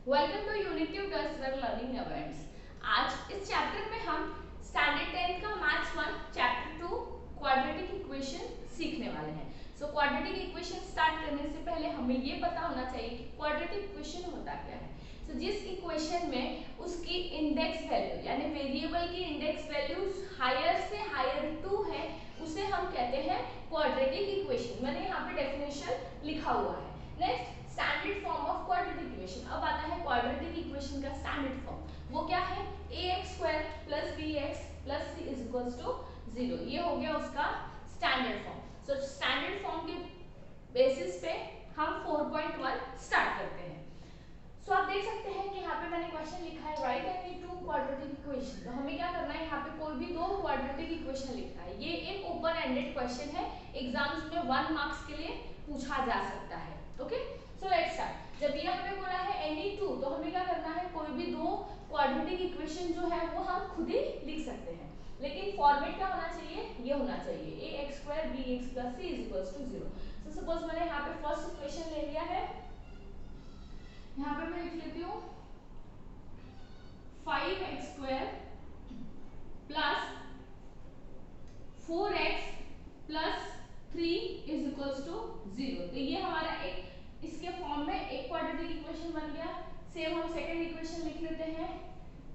Welcome to unit tutors where learning never ends. आज इस chapter में हम स्टैंडर्ड 10 का मैथ्स 1 चैप्टर 2 क्वाड्रेटिक इक्वेशन सीखने वाले हैं। क्वाड्रेटिक इक्वेशन स्टार्ट करने से पहले हमें ये पता होना चाहिए कि क्वाड्रेटिक इक्वेशन होता क्या है। जिस इक्वेशन में उसकी इंडेक्स वैल्यू यानी वेरिएबल की इंडेक्स वैल्यू हायर से हायर 2 है, उसे हम कहते हैं क्वाड्रेटिक इक्वेशन। मैंने यहाँ पे डेफिनेशन लिखा हुआ है। Next, standard form of quadratic equation. अब आता है क्वाड्रेटिक इक्वेशन का स्टैंडर्ड फॉर्म। वो क्या है? ax² + bx + c = 0। ये हो गया उसका स्टैंडर्ड फॉर्म। स्टैंडर्ड फॉर्म के बेसिस पे हम 4.1 स्टार्ट करते हैं। आप देख सकते हैं कि यहाँ पे मैंने क्वेश्चन लिखा है right any two quadratic equation. तो हमें क्या करना है, यहाँ पे कोई भी दो क्वाड्रेटिक इक्वेशन लिखना है। ये एक ओपन एंडेड क्वेश्चन है, एग्जाम्स में 1 मार्क्स के लिए पूछा जा सकता है। Okay, so let's start. जब ये हमें बोला है एनी टू, तो हमें क्या करना है, कोई भी दो क्वाड्रेटिक इक्वेशन जो है वो हम खुद ही लिख सकते हैं, लेकिन फॉर्मेट क्या होना चाहिए, ये होना चाहिए ax² bx + c = 0। सपोज मैंने यहाँ पे फर्स्ट इक्वेशन ले लिया है, यहाँ पे मैं लिख लेती हूँ 5x² + 4x + 3 = 0। तो ये हमारा एक इसके फॉर्म में एक क्वाड्रेटिक इक्वेशन बन गया। सेम हम सेकंड इक्वेशन लिख लेते हैं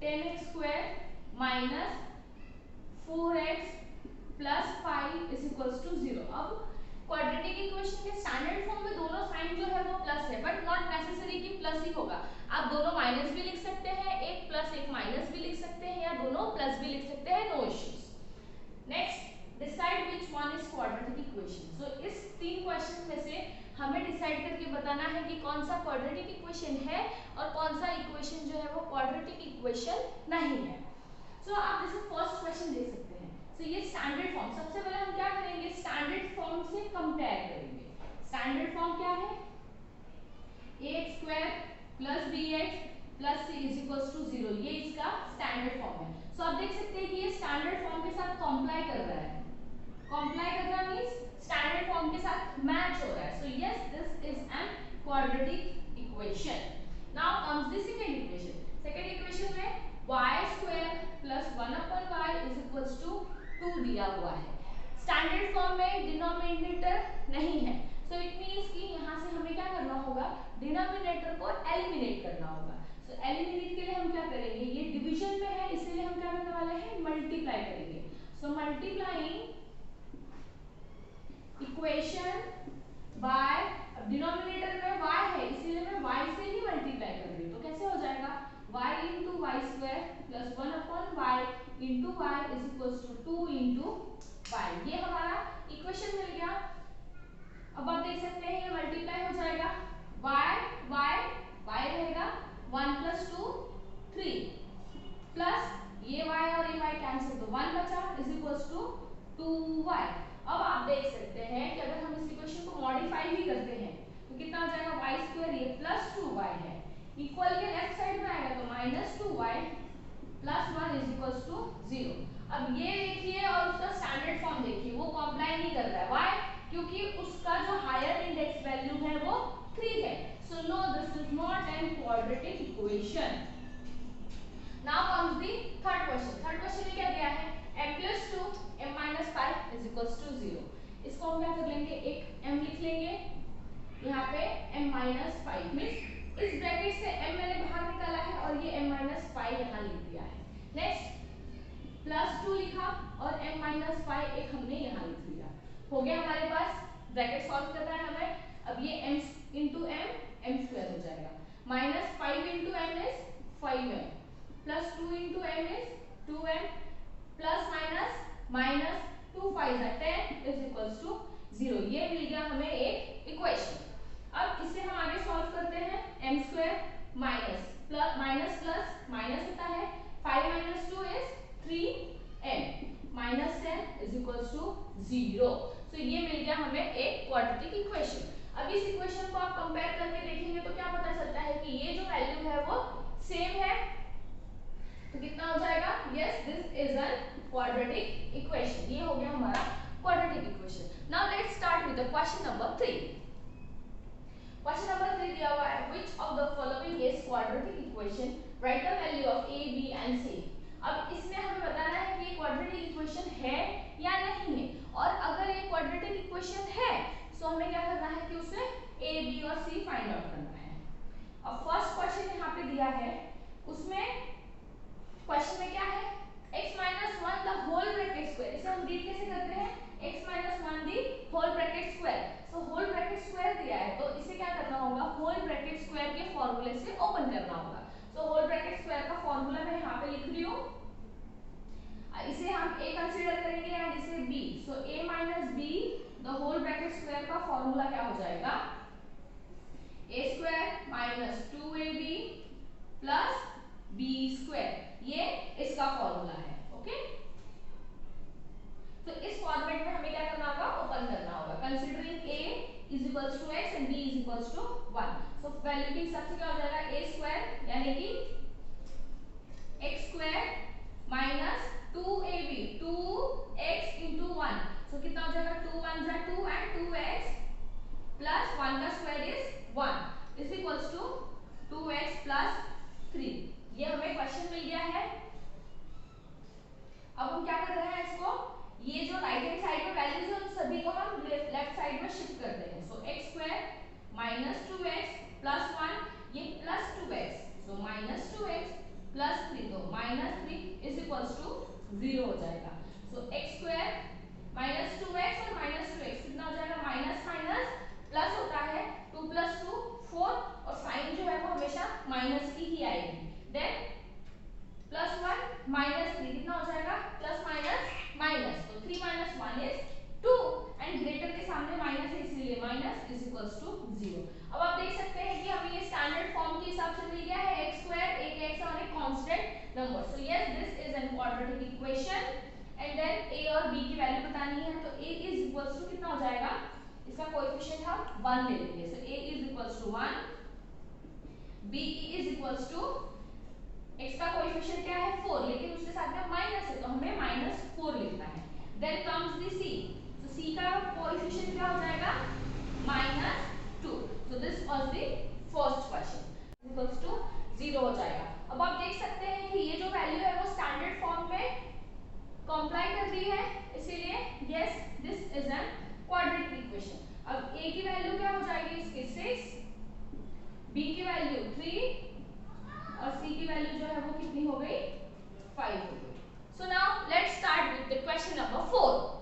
10x² - 4x + 5 = 0। अब क्वाड्रेटिक इक्वेशन के स्टैंडर्ड फॉर्म में दोनों साइन जो है वो प्लस है, बट नॉट नेसेसरी कि प्लस ही होगा। आप दोनों माइनस भी लिख सकते हैं, एक प्लस एक माइनस भी लिख सकते हैं, या दोनों प्लस भी लिख सकते हैं, no issues. Next, decide which one is quadratic equation. इस तीन क्वेश्चन में से हमें डिसाइड करके बताना है कि कौन सा क्वाड्रेटिक इक्वेशन है और कौन सा इक्वेशन जो है वो क्वाड्रेटिक इक्वेशन नहीं है। आप जैसे फर्स्ट क्वेश्चन देख सकते हैं। ये स्टैंडर्ड फॉर्म, सबसे पहले हम क्या करेंगे, स्टैंडर्ड फॉर्म से कंपेयर करेंगे। स्टैंडर्ड फॉर्म क्या है? ax² + bx + c = 0। ये इसका स्टैंडर्ड फॉर्म है। आप देख सकते हैं कि ये स्टैंडर्ड फॉर्म के साथ कंप्लाई कर रहा है। कंप्लाई कर रहा मींस स्टैंडर्ड फॉर्म के साथ मैच हो रहा है। Yes, this is an quadratic equation. Now comes the second equation. Second equation में y² + 1/y = 2 दिया हुआ है। स्टैंडर्ड फॉर्म में डिनोमिनेटर नहीं है, सो इट मींस कि यहाँ से हमें क्या करना होगा, डिनोमिनेटर को एलिमिनेट करना होगा। एलिमिनेट के लिए हम क्या करेंगे, ये डिवीजन में है इसलिए हम क्या करने वाले हैं, मल्टीप्लाई करेंगे। मल्टीप्लाइंग इक्वेशन बाय, अब डिनोमिनेटर में y है इसीलिए मैं y से ही मल्टीप्लाई कर रही हूँ। तो कैसे हो जाएगा, y × y² + 1/y × y = 2 × y। ये हमारा इक्वेशन मिल गया। अब आप देख सकते हैं ये मल्टीप्लाई हो जाएगा, y रहेगा 1 + 2 3 प्लस ये y और ये y कैंसिल, तो 1 बचा = 2y। अब आप देख सकते हैं कि अगर हम इस इक्वेशन को मॉडिफाई भी करते हैं तो कितना हो जाएगा, y² ये +2y है, इक्वल के लेफ्ट साइड में आएगा तो -2y + 1 = 0। अब ये देखिए और उसका स्टैंडर्ड फॉर्म देखिए, वो कंप्लाई नहीं कर रहा है। व्हाई? क्योंकि उसका जो हायर इंडेक्स वैल्यू है वो 3 है। So no, this is not an quadratic equation. Now comes the third question. Third question में क्या दिया है, m + 2 m - 5 = 0। इसको हम क्या कर लेंगे, एक m लिख लेंगे यहाँ पे m - 5 मींस इस ब्रैकेट से m मैंने बाहर निकाला है और ये m - 5 यहाँ लिख दिया है। नेक्स्ट, +2 लिखा और m - 5 एक हमने यहाँ लिख दिया। हो गया हमारे पास, ब्रैकेट सॉल्व करना है हमें। अब ये m × m² हो जाएगा, -5 × m is 5m + 2 × m is 2m ± -2 5 10 = 0। ये मिल गया हमें एक इक्वेशन। अब इसे हम आगे सॉल्व करते हैं। m² minus plus minus plus minus होता है, 5 - 2 is 3m -10 = 0। ये मिल गया हमें एक क्वाड्रेटिक इक्वेशन। अब इस इक्वेशन को आप कंपेयर करके देखेंगे तो क्या पता चलता है कि ये जो वैल्यू है वो सेम है। तो कितना हो जाएगा, yes, this is an quadratic equation. ये हो गया हमारा quadratic equation. Now let's start with the question number 3। Question number 3 दिया हुआ है which of the following is quadratic equation, write the value of a, b and c। अब इसमें हमें बताना है कि ये क्वाड्रेटिक इक्वेशन है या नहीं है, और अगर ये क्वाड्रेटिक इक्वेशन है तो हमें क्या करना है कि उसमें a, b और c फाइंड आउट करना है। अब फर्स्ट क्वेश्चन यहाँ पे दिया है, उसमें क्वेश्चन में क्या है, x minus one the whole bracket square. इसे हम रीड कैसे करते हैं, x minus one the whole bracket square. तो होल ब्रैकेट स्क्वायर दिया है तो इसे क्या करना होगा, होल ब्रैकेट स्क्वायर के फॉर्मूले से ओपन करना होगा। तो होल ब्रैकेट स्क्वायर का फॉर्मूला मैं यहाँ पे लिख रही हूँ, इसे हम a कंसीडर करेंगे एंड इसे b। So a minus b the whole bracket square का फॉर्मूला क्या हो जाएगा, a square minus 2ab plus b square, ये इसका फॉर्मूला है। ओके, तो इस फॉर्मेट में हमें क्या करना होगा, ओपन करना होगा। Considering a is equals to x and b is equals to 1। So value के हिसाब से क्या हो जाएगा, a स्क्वायर यानी कि x square minus 2ab 2x into 1। सो कितना हो जाएगा, 2 1 जा 2 एंड 2x प्लस 1 का square is 1 is equals to 2x plus 3। ये हमें क्वेश्चन मिल गया है। अब हम क्या कर रहे हैं, इसको ये जो राइट हैंड साइड में वैल्यूज है उन सभी को हम लेफ्ट साइड में शिफ्ट करते हैं। सो x square minus 2x plus 1, ये plus 2x, so minus 2x plus 3, तो माइनस 3 इज इक्वल्स टू 0 हो जाएगा। सो x स्क्वायर माइनस 2x और माइनस 2x कितना हो जाएगा, माइनस माइनस प्लस होता है, 2 प्लस 2 4, और साइन जो है वो हमेशा माइनस की ही आएगी। देन प्लस 1 माइनस 3 कितना हो जाएगा, प्लस माइनस माइनस, तो 3 माइनस 1 इज 2 एंड ग्रेटर के सामने माइनस है इसलिए माइनस इज इक्वल्स टू 0। अब आप देख सकते हैं कि हमें ये स्टैंडर्ड फॉर्म के हिसाब से मिल गया है, x स्क्वायर एक x और एक constant number. So yes this is an quadratic equation and then a और b की वैल्यू बतानी है, तो a इज इक्वल्स टू कितना हो जाएगा, इसका कोएफिशिएंट हम 1 ले लेंगे। So a is equals to 1, b is equals to, x का कोएफिशिएंट क्या है 4, लेकिन उसके साथ में माइनस है तो हमें माइनस 4 लिखना है। देन कम्स द c, तो c का कोएफिशिएंट क्या हो जाएगा, minus 2। So this was the first question equals to 0 हो जाएगा। अब आप देख सकते हैं कि ये जो वैल्यू है वो स्टैंडर्ड फॉर्म में कंप्लाई कर रही है, इसीलिए yes this is an quadratic equation. अब a की वैल्यू क्या हो जाएगी इसके 6, b की वैल्यू 3 और c की वैल्यू जो है वो कितनी हो गई, 5 हो गई। So now let's start with the question number 4।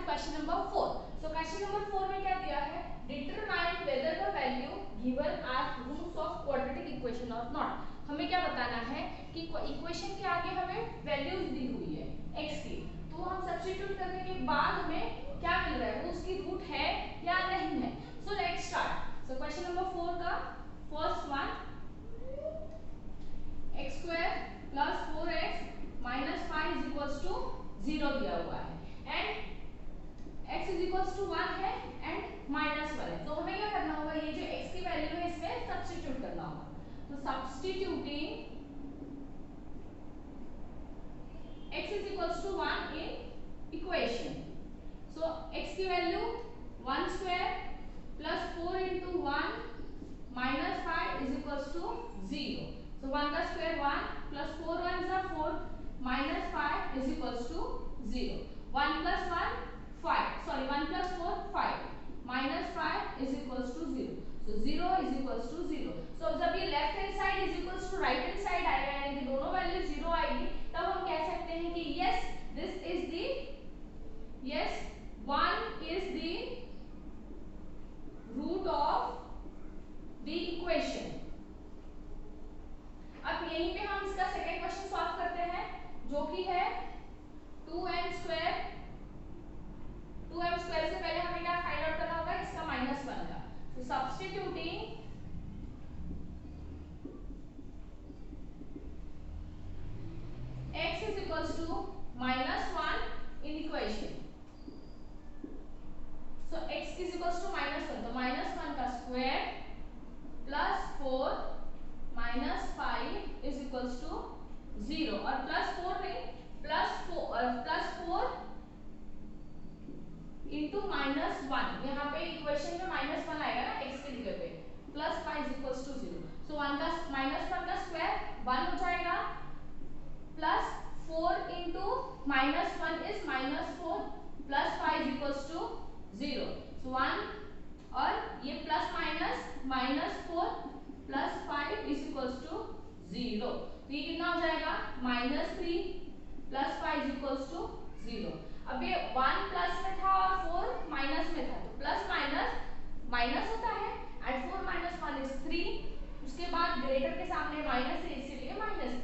Question number 4। So question number 4 में क्या दिया है, determine whether the value given are roots of quadratic equation और नॉट। हमें क्या बताना है कि इक्वेशन के आगे हमें वैल्यूज दी हुई है x की, तो हम सब्स्टिट्यूट करने के बाद हमें क्या मिल रहा है, वो उसकी रूट है या नहीं है। So let's start. So question number 4 का first one, x square plus 4x minus 5 is equals to 0 दिया हुआ है and x is equals to 1 है एंड माइनस 1 है। तो हमें क्या करना होगा, ये जो x की वैल्यू है इसमें सब्स्टिट्यूट करना होगा। तो substituting x is equals to 1 in equation, so x की वैल्यू 1 square plus 4 into 1 minus 5 is equals to 0। So 1 का स्क्वायर 1 प्लस 4 1 जा 4 minus 5 is equals to 0। 1 plus 1 5, sorry 1 plus 4 5 minus 5 is equals to 0। So 0 is equals to 0। So जब ये left hand side is equals to right hand side आएगा, यानी कि दोनों value 0 आएगी, तब हम कह सकते हैं कि yes this is the, yes 1 is the root of the equation. अब यहीं पे हम इसका सेकंड क्वेश्चन सॉल्व करते हैं, जो कि है 2m स्क्वायर। 2m स्क्वायर से पहले हमें क्या फाइंड आउट करना होगा, इसका माइनस 1 का। तो substituting 4 minus 5 is equals to 0 और +4 नहीं +4 इंटू -1 यहाँ पे इक्वेशन में -1 आएगा ना x की जगह पे +5 इज इक्वल्स टू 0 सो 1 का -1 का स्क्वायर 1 हो जाएगा +4 into -1 is -4 +5 is equals to 0 so 1 और ये plus minus -4 +5 is equals to 0 तो ये कितना हो जाएगा -3 +5 इज इक्वल्स टू 0 अब ये 1 प्लस में था और 4 माइनस में था तो प्लस माइनस होता है एंड 4 माइनस 1 इज 3 उसके बाद ग्रेटर के सामने माइनस है इसीलिए -3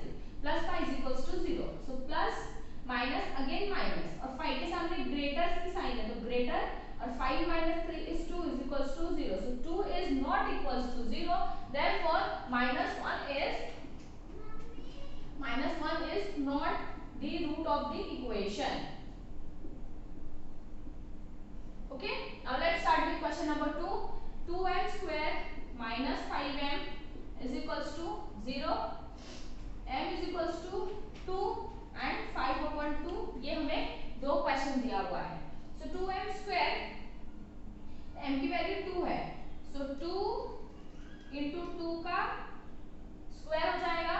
+5 is equals to 0 so plus minus again minus और 5 के सामने ग्रेटर की साइन है तो ग्रेटर और 5 minus 3 is 2 is equals to 0 so 2 is not equals to 0 therefore -1 is not the root of the equation. Okay, now let's start with question number 2. 2m square minus 5m is equals to 0. m is equals to 2 and 5 upon 2 ये हमें दो question दिया हुआ है. So 2m square m की value 2 है so 2 into 2 का square हो जाएगा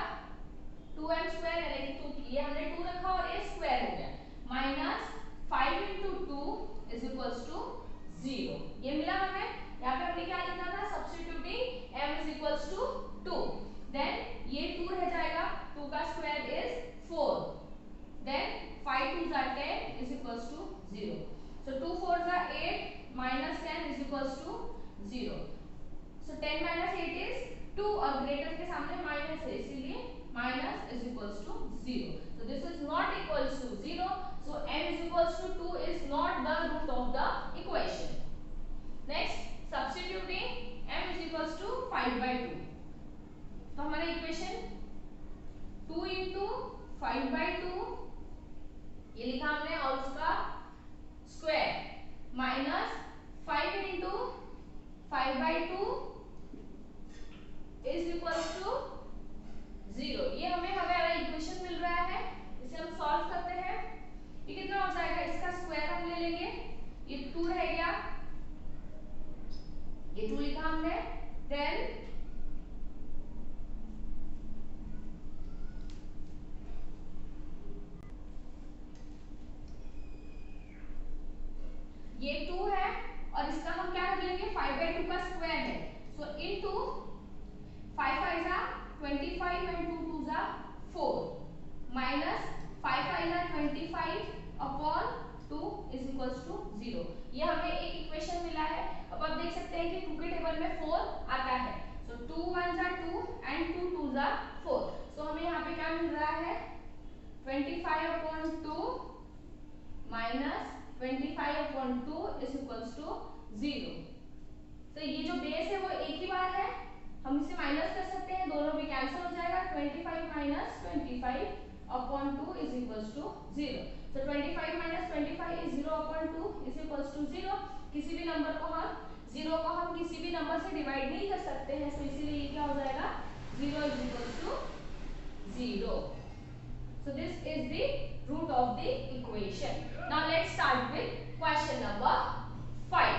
2m स्क्वायर यानी कि 2 ये हमने 2 रखा और ये स्क्वायर हो गया minus 5 into 2 is equals to 0 ये मिला हमें यहाँ पे हमने क्या लिखना था substituting m is equals to 2 then ये 2 रह जाएगा 2 का स्क्वायर इज 4 then 5 2s are 10 is equals to 0 so 2 4s are 8 minus 10 is equals to 0 so 10 minus 8 is 2 और ग्रेटर के सामने माइनस है इसीलिए minus is equals to 0 so this is not equals to 0 so m is equals to 2 is not the root of the equation. Next substituting m is equals to 5 by 2 तो हमारा equation 2 into 5 by 2 ये लिखा हमने और उसका square minus 5 into 5 by 2 is equals to 0 ये हमारा equation मिल रहा है इसे हम सॉल्व करते हैं ये कितना हो जाएगा इसका स्क्वायर हम ले लेंगे ये 2 रह गया ये 2 लिखा हमने देन ये 2 है और इसका हम क्या कर लेंगे 5 by 2 का स्क्वायर है सो इनटू 5 5 जा 25 and 2 2 जा 4 माइनस 5 5 जा 25 अपॉन 2 इज इक्वल्स टू 0 ये हमें एक इक्वेशन मिला है अब आप देख सकते हैं कि 2 के टेबल में 4 आता है सो 2 1 जा 2 एंड 2 2 जा 4 सो हमें यहाँ पे क्या मिल रहा है 25 upon 2 minus 25 upon 2 is equals to 0 तो ये जो बेस है वो एक ही बार है हम इसे माइनस कर सकते हैं दोनों भी कैंसिल हो जाएगा 25 minus 25 upon 2 is equals to 0 so 25 minus 25 is 0 upon 2 is equals to 0 किसी भी नंबर को हम 0 को हम किसी भी नंबर से डिवाइड नहीं कर सकते हैं तो इसीलिए ये क्या हो जाएगा 0 is equals to 0 so this is the root of the equation. Now let's start with question number 5.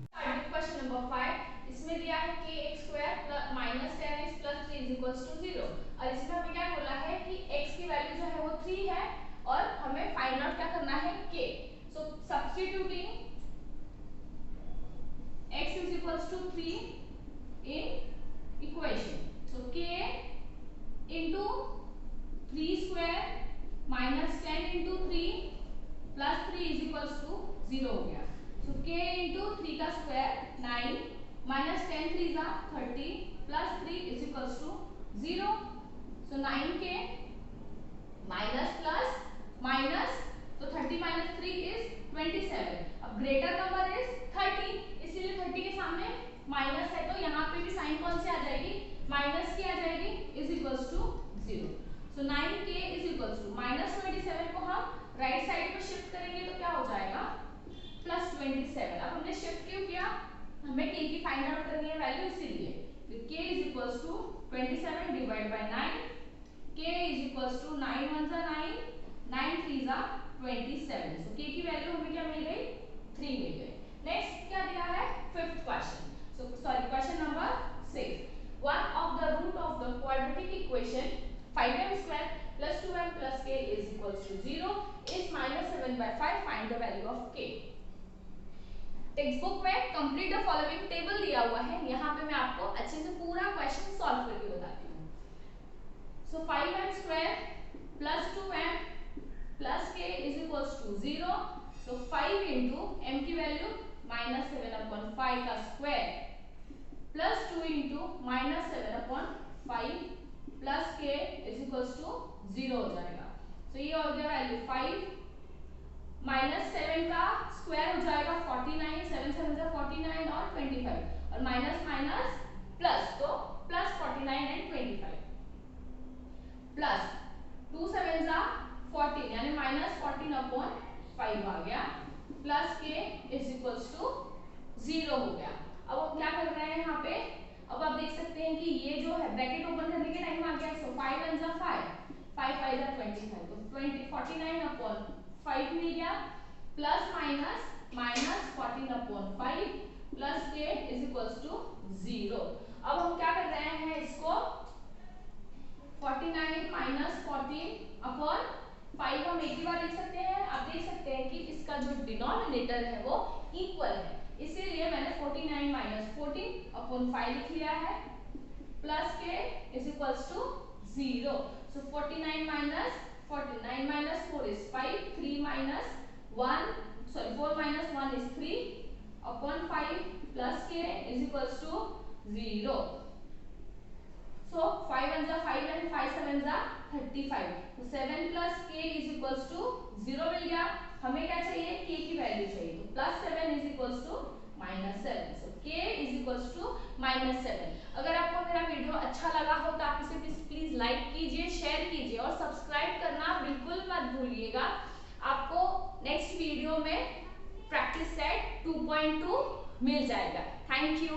Start with question number 5. इसमें दिया है kx square plus minus 10x plus 3 is equals to 0 और इसमें हमें क्या बोला है कि x की वैल्यू जो है वो 3 है और हमें फाइंड आउट क्या करना है k. So substituting x is equals to 3 in equation. So k into 3 square minus 10 into 3 plus 3 is equals to 0 हो गया so k into 3 का स्क्वायर 9 minus 10 3 जा 30 plus 3 is equals to 0 so 9k minus plus minus तो 30 minus 3 is 27 अब greater number is 30 इसीलिए 30 के सामने minus है तो यहाँ पे भी साइन कौन सी आ जाएगी माइनस की आ जाएगी is equals to 0 so 9k is equals to minus 27 को हम राइट साइड पे शिफ्ट करेंगे तो क्या हो जाएगा plus 27 अब हमने शिफ्ट क्यों किया हमें k की फाइंड आउट करनी है वैल्यू इसीलिए तो k is equals to 27 divide by 9, k is equals to 9 1 जा 9, 9 3 जा 27। सो k की वैल्यू हमें क्या मिल गई, 3 मिल गई। नेक्स्ट क्या दिया है, fifth question. So sorry, question number 6। One of the root of the quadratic equation 5m square plus 2m plus k is equals to 0 is minus 7 by 5. Find the value of k. Text book में complete the following table दिया हुआ है, यहाँ पे मैं आपको अच्छे से पूरा क्वेश्चन सॉल्व करके बताती हूँ। So 5m square plus 2m plus k is equals to 0। So 5 into m की वैल्यू माइनस 7/5 का square plus 2 into minus 7/5 plus k is equals to 0 हो जाएगा। तो ये हो गया वैल्यू 5 माइनस 7 का स्क्वायर हो जाएगा 49, 7 7 जा 49 और 25 और माइनस माइनस प्लस, तो प्लस 49 एंड 25 प्लस 2 7 जा 14 यानी माइनस 14/5 आ गया plus k is equals to 0 हो गया। अब हम क्या कर रहे हैं यहाँ पे, अब आप देख सकते हैं कि ये जो है ब्रैकेट ओपन करने के टाइम आ गया। सो 5 1 जा 5, 5 5 जा 25, तो 49/5 मिल गया plus minus minus 14/5 plus k is equals to 0। अब हम क्या कर रहे हैं, इसको 49 माइनस 14/5 हम एक ही बार लिख सकते हैं। आप देख सकते हैं कि इसका जो डिनोमिनेटर है वो इक्वल है, इसीलिए मैंने 49 माइनस 14/5 लिख लिया है plus k is equals to 0। So 49 minus 49 minus 4 is 5, 3 minus 1 sorry 4 minus 1 is 3/5 plus k is equals to 0। So 5 1 जा 5 एंड 5 7 जा 35, तो 7 plus k is equals to 0 मिल गया। हमें क्या चाहिए, k की वैल्यू चाहिए, तो plus 7 is equals to minus 7। So k is equals to minus 7। अगर आपको मेरा वीडियो अच्छा लगा हो तो आप इसे प्लीज लाइक कीजिए, शेयर कीजिए और सब्सक्राइब करना बिल्कुल मत भूलिएगा। आपको नेक्स्ट वीडियो में प्रैक्टिस सेट 2.2 मिल जाएगा। Thank you.